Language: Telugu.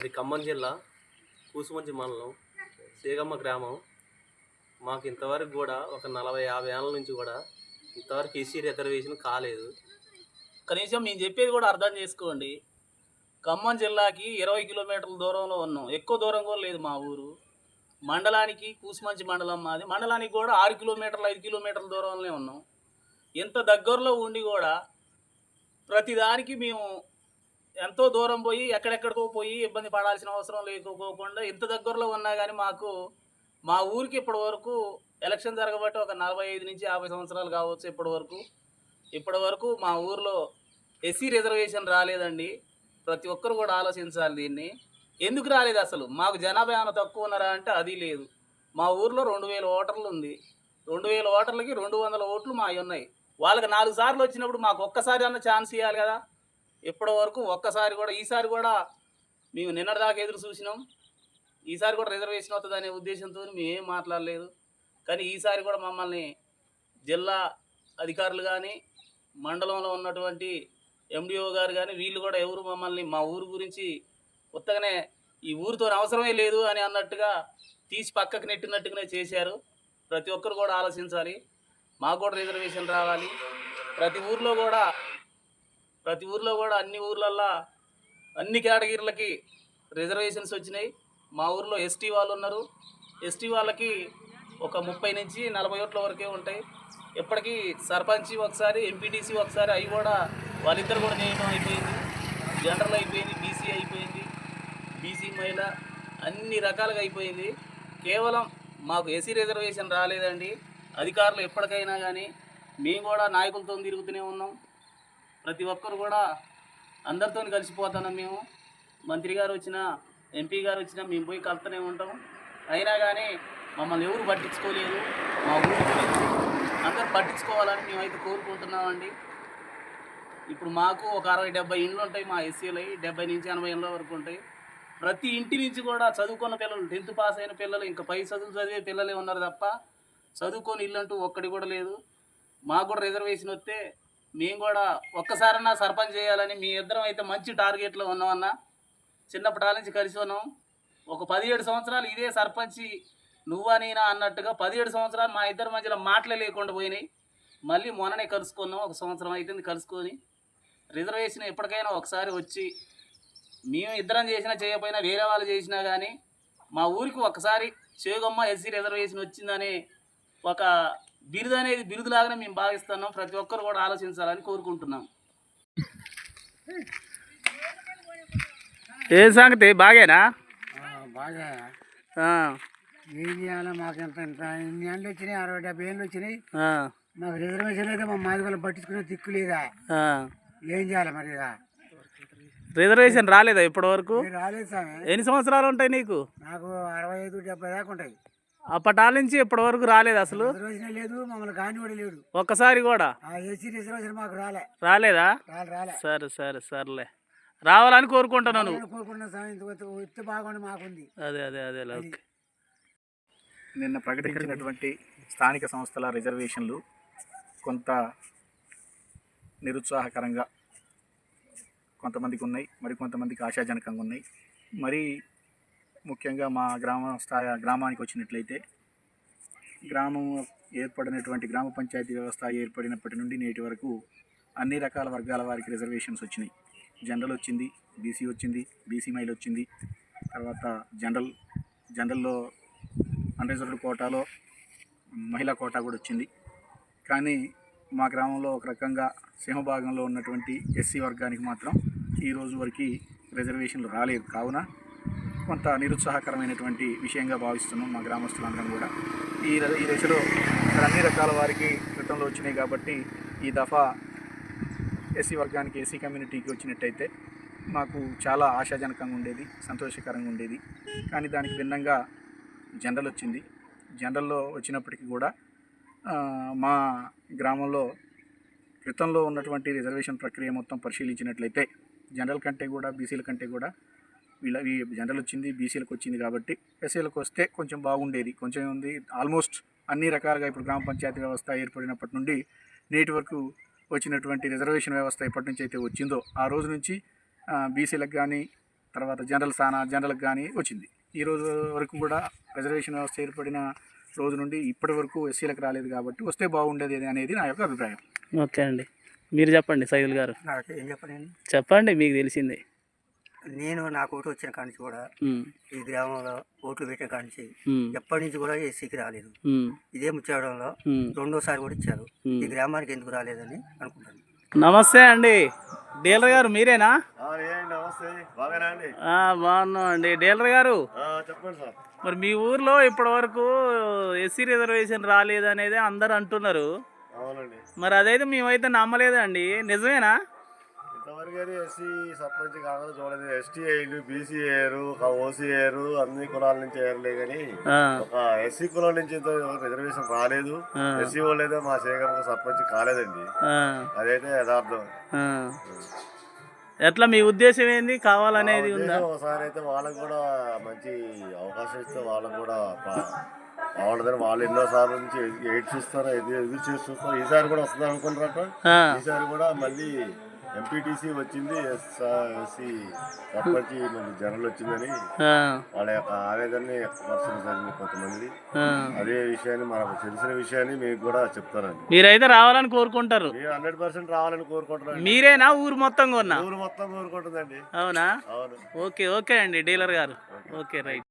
ఇది ఖమ్మం జిల్లా కూసుమంచి మండలం సేగమ్మ గ్రామం. మాకు ఇంతవరకు కూడా ఒక 40-50 ఏళ్ళ నుంచి కూడా ఇంతవరకు ఎస్సీ రిజర్వేషన్ కాలేదు. కనీసం మేము చెప్పేది కూడా అర్థం చేసుకోండి. ఖమ్మం జిల్లాకి 20 కిలోమీటర్ల దూరంలో ఉన్నాం. ఎక్కువ దూరం కూడా లేదు మా ఊరు. మండలానికి కూసుమంచి మండలం మాది. మండలానికి కూడా 6 కిలోమీటర్లు 5 కిలోమీటర్ల దూరంలోనే ఉన్నాం. ఇంత దగ్గరలో ఉండి కూడా ప్రతిదానికి మేము ఎంతో దూరం పోయి ఎక్కడెక్కడికో పోయి ఇబ్బంది పడాల్సిన అవసరం లేకపోకుండా ఇంత దగ్గరలో ఉన్నా కానీ మాకు మా ఊరికి ఇప్పటి వరకు ఎలక్షన్ జరగబట్టి ఒక 45 నుంచి 50 సంవత్సరాలు కావచ్చు. ఇప్పటి వరకు మా ఊర్లో ఎస్సీ రిజర్వేషన్ రాలేదండి. ప్రతి ఒక్కరు కూడా ఆలోచించాలి దీన్ని. ఎందుకు రాలేదు అసలు? మాకు జనాభా ఏమైనా తక్కువ ఉన్నారా అంటే అది లేదు. మా ఊర్లో 2000 ఓటర్లు ఉంది. 2000 ఓటర్లకి 200 ఓట్లు మావి ఉన్నాయి. వాళ్ళకి 4 సార్లు వచ్చినప్పుడు మాకు ఒక్కసారి అన్న ఛాన్స్ ఇవ్వాలి కదా. ఇప్పటి వరకు ఒక్కసారి కూడా, ఈసారి కూడా మేము నిన్నటిదాకా ఎదురు చూసినాం. ఈసారి కూడా రిజర్వేషన్ అవుతుంది అనే ఉద్దేశంతో మేము ఏం మాట్లాడలేదు. కానీ ఈసారి కూడా మమ్మల్ని జిల్లా అధికారులు కానీ, మండలంలో ఉన్నటువంటి ఎండిఓ గారు కానీ వీళ్ళు కూడా ఎవరు మమ్మల్ని మా ఊరు గురించి ఉత్తగానే ఈ ఊరితో అవసరమే లేదు అని అన్నట్టుగా తీసి పక్కకు నెట్టినట్టుగానే చేశారు. ప్రతి ఒక్కరు కూడా ఆలోచించాలి. మాకు కూడా రిజర్వేషన్ రావాలి. ప్రతి ఊర్లో కూడా అన్ని ఊర్లల్లో అన్ని కేటగిరీలకి రిజర్వేషన్స్ వచ్చినాయి. మా ఊర్లో ఎస్టీ వాళ్ళు ఉన్నారు. ఎస్టీ వాళ్ళకి ఒక 30 నుంచి 40 ఓట్ల వరకే ఉంటాయి. ఇప్పటికీ సర్పంచ్ ఒకసారి, ఎంపీటీసీ ఒకసారి, అవి కూడా వాళ్ళిద్దరు కూడా నియమం అయిపోయింది. జనరల్ అయిపోయింది, బీసీ అయిపోయింది, బీసీ మహిళ, అన్ని రకాలుగా అయిపోయింది. కేవలం మాకు ఎస్సీ రిజర్వేషన్ రాలేదండి. అధికారులు ఎప్పటికైనా కానీ మేము కూడా నాయకులతో తిరుగుతూనే ఉన్నాం. ప్రతి ఒక్కరు కూడా అందరితో కలిసిపోతున్నాం. మేము మంత్రి గారు వచ్చినా, ఎంపీ గారు వచ్చినా మేము పోయి కలుతూనే ఉంటాం. అయినా కానీ మమ్మల్ని ఎవరు పట్టించుకోలేదు. మా ఊరు అందరూ పట్టించుకోవాలని మేమైతే కోరుకుంటున్నామండి. ఇప్పుడు మాకు ఒక 60-70 ఇండ్లు ఉంటాయి. మా ఎస్సీలు 70 నుంచి 80 ఇండ్ల వరకు ఉంటాయి. ప్రతి ఇంటి నుంచి కూడా చదువుకున్న పిల్లలు, 10th పాస్ అయిన పిల్లలు, ఇంకా పై చదువులు చదివే పిల్లలే ఉన్నారు తప్ప చదువుకొని ఇల్లు అంటూ ఒక్కడి కూడా లేదు. మాకు కూడా రిజర్వేషన్ వస్తే మేము కూడా ఒక్కసారన్నా సర్పంచ్ చేయాలని మీ ఇద్దరం అయితే మంచి టార్గెట్లో ఉన్నామన్నా. చిన్నప్పటి నుంచి కలిసి ఉన్నాం. ఒక 17 సంవత్సరాలు ఇదే సర్పంచి నువ్వా నేనా అన్నట్టుగా 17 సంవత్సరాలు మా ఇద్దరి మధ్యలో మాటలే లేకుండా పోయినాయి. మళ్ళీ మొన్ననే కలుసుకున్నాం. ఒక సంవత్సరం అవుతుంది కలుసుకొని. రిజర్వేషన్ ఎప్పటికైనా ఒకసారి వచ్చి మేము ఇద్దరం చేసినా చేయకపోయినా వేరే వాళ్ళు చేసినా కానీ మా ఊరికి ఒకసారి చేగమ్మ ఎస్సీ రిజర్వేషన్ వచ్చిందనే ఒక బిరుదు అనేది బిరుదులాగానే మేము భావిస్తున్నాం. ప్రతి ఒక్కరు కూడా ఆలోచించాలని కోరుకుంటున్నాం. ఏ సంగతి బాగేనా? బాగా ఏం చేయాలి? మాకు ఇంత ఇన్ని ఏళ్ళు వచ్చినాయి, 60-70 ఏళ్ళు వచ్చినాయి. మాకు రిజర్వేషన్ అయితే మా మాదిగలు పట్టించుకునే దిక్కు లేదా? ఏం చేయాలి మరి? రిజర్వేషన్ రాలేదా ఇప్పటి వరకు? రాలేదు స్వామి. ఎన్ని సంవత్సరాలు ఉంటాయి నీకు? నాకు 65-70 దాకా ఉంటాయి. అప్పటి నుంచి ఇప్పటి వరకు రాలేదు అసలు? రిజర్వేషన్ లేదు, మమ్మల్ని కాని కూడా లేడు ఒక్కసారి కూడా. ఎస్సీ రిజర్వేషన్ మాకు రాలేదా? సర్లే రావాలని కోరుకుంటున్నాను. కోరుకుంటున్నాను స్వామి. ఇంత బాగుండి మాకుంది. అదే ఓకే. నిన్న ప్రకటించినటువంటి స్థానిక సంస్థల రిజర్వేషన్లు కొంత నిరుత్సాహకరంగా కొంతమందికి ఉన్నాయి, మరికొంతమందికి ఆశాజనకంగా ఉన్నాయి. మరి ముఖ్యంగా మా గ్రామానికి వచ్చినట్లయితే, గ్రామం ఏర్పడినటువంటి గ్రామ పంచాయతీ వ్యవస్థ ఏర్పడినప్పటి నుండి నేటి వరకు అన్ని రకాల వర్గాల వారికి రిజర్వేషన్స్ వచ్చినాయి. జనరల్ వచ్చింది, బీసీ వచ్చింది, బీసీ మహిళ వచ్చింది, తర్వాత జనరల్లో అన్రిజర్వ్డ్ కోటాలో మహిళా కోటా కూడా వచ్చింది. కానీ మా గ్రామంలో ఒక రకంగా సింహభాగంలో ఉన్నటువంటి ఎస్సీ వర్గానికి మాత్రం ఈ రోజు వరకు రిజర్వేషన్లు రాలేదు. కావున కొంత నిరుత్సాహకరమైనటువంటి విషయంగా భావిస్తున్నాం మా గ్రామస్తులందరం కూడా. ఈ దశలో అన్ని రకాల వారికి క్రితంలో వచ్చినాయి కాబట్టి ఈ దఫా ఎస్సీ వర్గానికి, ఎస్సీ కమ్యూనిటీకి వచ్చినట్టయితే మాకు చాలా ఆశాజనకంగా ఉండేది, సంతోషకరంగా ఉండేది. కానీ దానికి భిన్నంగా జనరల్ వచ్చింది. జనరల్లో వచ్చినప్పటికీ కూడా మా గ్రామంలో క్రితంలో ఉన్నటువంటి రిజర్వేషన్ ప్రక్రియ మొత్తం పరిశీలించినట్లయితే జనరల్ కంటే కూడా, బీసీల కంటే కూడా ఈ జనరల్ వచ్చింది, బీసీలకు వచ్చింది కాబట్టి ఎస్సీలకు వస్తే కొంచెం బాగుండేది. కొంచెం ఉంది, ఆల్మోస్ట్ అన్ని రకాలుగా ఇప్పుడు గ్రామ పంచాయతీ వ్యవస్థ ఏర్పడినప్పటి నుండి నేటి వరకు వచ్చినటువంటి రిజర్వేషన్ వ్యవస్థ ఎప్పటి నుంచి అయితే వచ్చిందో ఆ రోజు నుంచి బీసీలకు కానీ, తర్వాత జనరల్కి కానీ వచ్చింది. ఈ రోజు వరకు కూడా రిజర్వేషన్ వ్యవస్థ ఏర్పడిన రోజు నుండి ఇప్పటి వరకు ఎస్సీలకు రాలేదు కాబట్టి వస్తే బాగుండేది అనేది నా యొక్క అభిప్రాయం. ఓకే అండి, మీరు చెప్పండి సైదుల్ గారు. నాకు ఏం చెప్పండి, చెప్పండి మీకు తెలిసింది. నేను నాకు ఓటు వచ్చిన కాడి నుంచి కూడా ఈ గ్రామంలో ఓట్లు పెట్టిన కాడి నుంచి ఎప్పటి నుంచి కూడా ఎస్సీకి రాలేదు. ఇదే ముచ్చాడంలో రెండోసారి కూడా ఇచ్చారు. ఈ గ్రామానికి ఎందుకు రాలేదని అనుకుంటాను. నమస్తే అండి, డీలర్ గారు మీరేనా? నమస్తే, బాగానే అండి. బాగున్నాం అండి. డీలర్ గారు చెప్పండి సార్. మరి మీ ఊర్లో ఇప్పటి వరకు ఎస్సీ రిజర్వేషన్ రాలేదనేది అందరు అంటున్నారు. అవునండి. మరి అదైతే మేమైతే నమ్మలేదండి, నిజమేనా? ఇంతవరకు అయితే ఎస్సీ సర్పంచ్ కాకుండా చూడలేదు. ఎస్టీ అయ్యారు, బీసీ అయ్యారు, ఓసీ అయ్యారు, అన్ని కులాల నుంచి అయ్యారులే కానీ ఒక ఎస్సీ కులం నుంచి రిజర్వేషన్ రాలేదు. ఎస్సీ వాళ్ళు అయితే మా శేఖర్ సర్పంచ్ కాలేదండి. అదైతే యథార్థం. ఎట్లా మీ ఉద్దేశం ఏంది, కావాలనేది ఉందా? ఒకసారి అయితే వాళ్ళకు కూడా మంచి అవకాశం ఇస్తే వాళ్ళకు కూడా బాగుంటుందని వాళ్ళు ఎన్నోసార్లు నుంచి ఎయిట్ చూస్తారు, ఎదురు చేసి చూస్తారు. ఈసారి కూడా వస్తుంది అనుకుంటారట. ఈసారి కూడా మళ్ళీ ఎంపీటీసీ వచ్చింది, ఎస్సీ సర్పంచ్ మళ్ళీ జనరల్ వచ్చిందని వాళ్ళ యొక్క ఆవేదనని వ్యక్తపరచడం కొంతమంది. అదే విషయాన్ని మనకు తెలిసిన విషయాన్ని మీకు కూడా చెప్తానండి. మీరైతే రావాలని కోరుకుంటారు? 100% రావాలని కోరుకుంటున్నాను. మీరేనా ఊరు మొత్తం కొన్నా? ఊరు మొత్తం కోరుకుంటుందండి. అవునా? అవును. ఓకే ఓకే అండి డీలర్ గారు. Okay right.